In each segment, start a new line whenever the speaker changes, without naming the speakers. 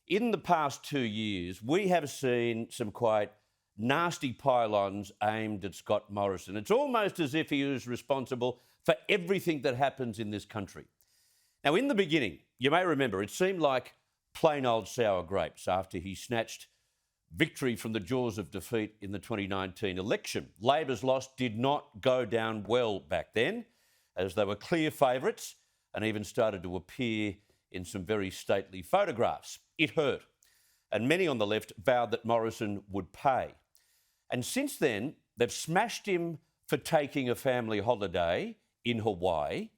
In the past 2 years, we have seen some quite nasty pile-ons aimed at Scott Morrison. It's almost as if he was responsible for everything that happens in this country. Now, in the beginning, you may remember, it seemed like plain old sour grapes after he snatched victory from the jaws of defeat in the 2019 election. Labor's loss did not go down well back then, as they were clear favourites and even started to appear in some very stately photographs. It hurt, and many on the left vowed that Morrison would pay. And since then, they've smashed him for taking a family holiday in Hawaii.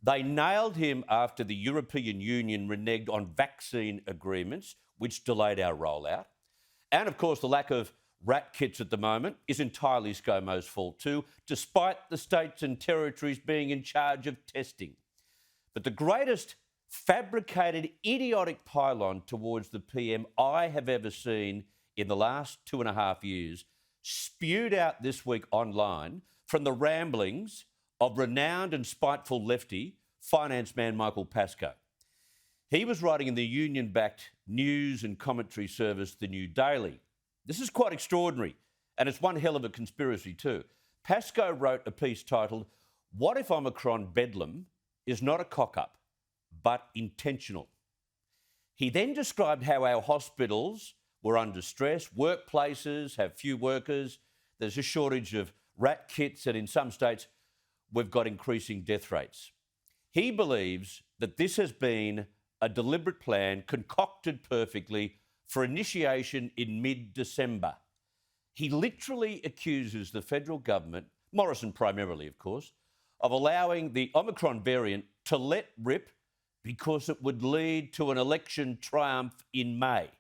They nailed him after the European Union reneged on vaccine agreements, which delayed our rollout. And of course, the lack of rat kits at the moment is entirely Scomo's fault too, despite the states and territories being in charge of testing. But the greatest fabricated, idiotic pile-on towards the PM I have ever seen in the last 2.5 years spewed out this week online from the ramblings of renowned and spiteful lefty finance man Michael Pascoe. He was writing in the union-backed news and commentary service The New Daily. This is quite extraordinary, and it's one hell of a conspiracy too. Pascoe wrote a piece titled, "What if Omicron Bedlam is not a cock-up, but intentional?" He then described how our hospitals were under stress, workplaces have few workers, there's a shortage of rat kits, and in some states, we've got increasing death rates. He believes that this has been a deliberate plan concocted perfectly for initiation in mid-December. He literally accuses the federal government, Morrison primarily, of course, of allowing the Omicron variant to let rip because it would lead to an election triumph in May.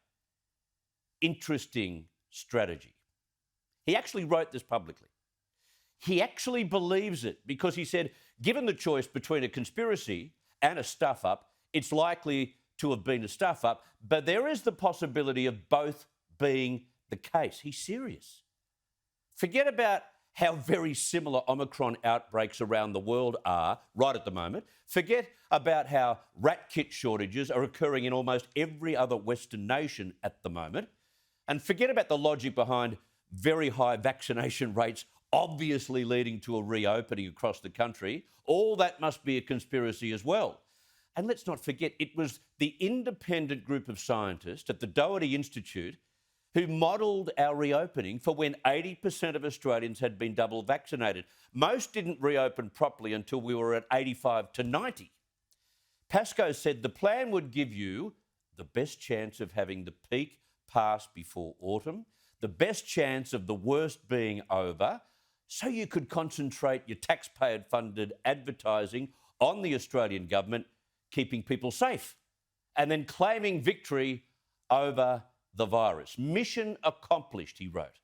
Interesting strategy. He actually wrote this publicly. He actually believes it because he said, given the choice between a conspiracy and a stuff-up, it's likely to have been a stuff-up, but there is the possibility of both being the case. He's serious. Forget about how very similar Omicron outbreaks around the world are right at the moment. Forget about how rat kit shortages are occurring in almost every other Western nation at the moment. And forget about the logic behind very high vaccination rates obviously leading to a reopening across the country. All that must be a conspiracy as well. And let's not forget, it was the independent group of scientists at the Doherty Institute who modelled our reopening for when 80% of Australians had been double vaccinated. Most didn't reopen properly until we were at 85 to 90. Pascoe said the plan would give you the best chance of having the peak pass before autumn, the best chance of the worst being over, so you could concentrate your taxpayer-funded advertising on the Australian government, keeping people safe, and then claiming victory over the virus. Mission accomplished, he wrote.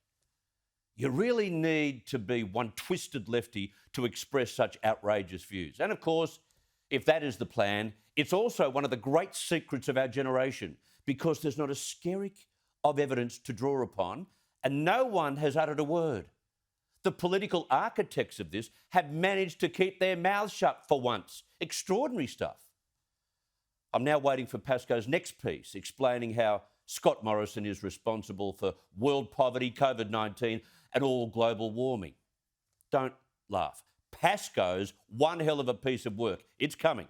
You really need to be one twisted lefty to express such outrageous views. And of course, if that is the plan, it's also one of the great secrets of our generation because there's not a skerrick of evidence to draw upon and no one has uttered a word. The political architects of this have managed to keep their mouths shut for once. Extraordinary stuff. I'm now waiting for Pascoe's next piece explaining how Scott Morrison is responsible for world poverty, COVID-19 and all global warming. Don't laugh. Pascoe's one hell of a piece of work. It's coming.